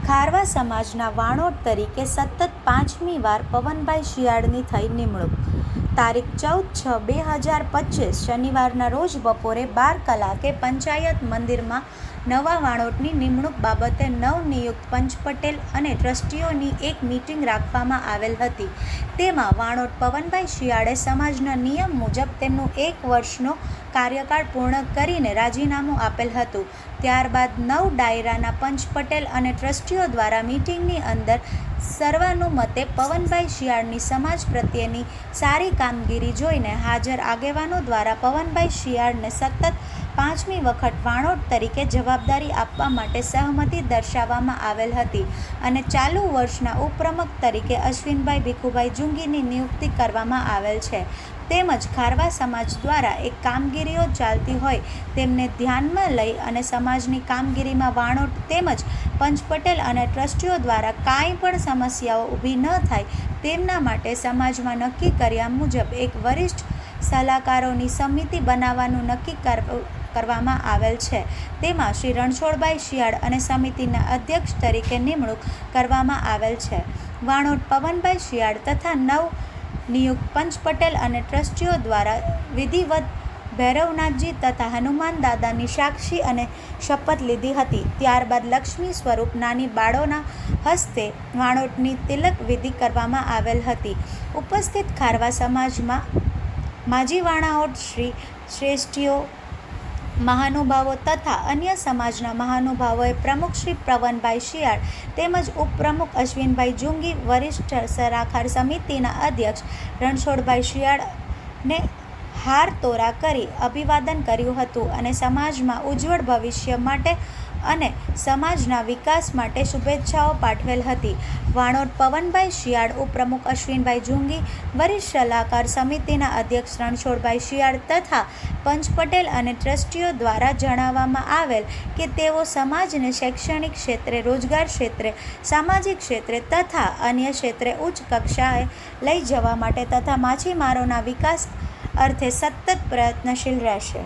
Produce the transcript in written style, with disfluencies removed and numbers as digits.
ખારવા સમાજના વાણોટ તરીકે સતત 5મી વાર પવનભાઈ શિયાળની થઈ નિમણૂક. તારીખ 14/6/2025 શનિવારના રોજ બપોરે 12 કલાકે પંચાયત મંદિરમાં નવા વાણોટની નિમણૂક બાબતે નવનિયુક્ત પંચ પટેલ અને ટ્રસ્ટીઓની એક મીટિંગ રાખવામાં આવેલ હતી. તેમાં વાણોટ પવનભાઈ શિયાળે સમાજના નિયમ મુજબ તેમનું 1 વર્ષનો કાર્યકાળ પૂર્ણ કરીને રાજીનામું આપેલ હતું. ત્યારબાદ નવ ડાયરાના પંચ પટેલ અને ટ્રસ્ટીઓ દ્વારા મીટિંગની અંદર સર્વાનુમતે પવનભાઈ શિયાળની સમાજ પ્રત્યેની સારી કામગીરી જોઈને હાજર આગેવાનો દ્વારા પવનભાઈ શિયાળને સતત 5મી વખત વાણોટ તરીકે જવાબદારી આપવા માટે સહમતિ દર્શાવવામાં આવેલ હતી અને ચાલુ વર્ષના ઉપપ્રમુખ તરીકે અશ્વિનભાઈ ભીખુભાઈ જુંગીની નિયુક્તિ કરવામાં આવેલ છે. તેમજ ખારવા સમાજ દ્વારા એક કામગીરીઓ ચાલતી હોય તેમને ધ્યાનમાં લઈ અને સમાજની કામગીરીમાં વાણોટ તેમજ પંચ પટેલ અને ટ્રસ્ટીઓ દ્વારા કાંઈ પણ સમસ્યાઓ ઊભી ન થાય તેમના માટે સમાજમાં નક્કી કર્યા મુજબ એક વરિષ્ઠ સલાહકારોની સમિતિ બનાવવાનું નક્કી કરવામાં આવેલ છે. તેમાં શ્રી રણછોડભાઈ શિયાળ અને સમિતિના અધ્યક્ષ તરીકે નિમણૂક કરવામાં આવેલ છે. વાણોટ પવનભાઈ શિયાળ તથા નિયુક્ત પંચ પટેલ અને ટ્રસ્ટીઓ દ્વારા વિધિવત ભૈરવનાથજી તથા હનુમાન દાદાની સાક્ષી અને શપથ લીધી હતી. ત્યારબાદ લક્ષ્મી સ્વરૂપ નાની બાળોના હસ્તે વાણોટની તિલક વિધિ કરવામાં આવેલ હતી. ઉપસ્થિત ખારવા સમાજમાં માજી વાણાઓટ શ્રેષ્ઠીઓ મહાનુભાવો તથા અન્ય સમાજના મહાનુભાવોએ પ્રમુખ શ્રી પવનભાઈ શિયાળ તેમજ ઉપપ્રમુખ અશ્વિનભાઈ જુંગી, વરિષ્ઠ સલાહકાર સમિતિના અધ્યક્ષ રણછોડભાઈ શિયાળને હાર તોરા કરી અભિવાદન કર્યું હતું અને સમાજમાં ઉજ્જવળ ભવિષ્ય માટે અને સમાજના વિકાસ માટે શુભેચ્છાઓ પાઠવેલ હતી. વાણોટ પવનભાઈ શિયાળ, ઉપપ્રમુખ અશ્વિનભાઈ જુંગી, વરિષ્ઠ સલાહકાર સમિતિના અધ્યક્ષ રણછોડભાઈ શિયાળ તથા પંચ પટેલ અને ટ્રસ્ટીઓ દ્વારા જણાવવામાં આવેલ કે તેઓ સમાજને શૈક્ષણિક ક્ષેત્રે, રોજગાર ક્ષેત્રે, સામાજિક ક્ષેત્રે તથા અન્ય ક્ષેત્રે ઉચ્ચ કક્ષાએ લઈ જવા માટે તથા માછીમારોના વિકાસ અર્થે સતત પ્રયત્નશીલ રહેશે.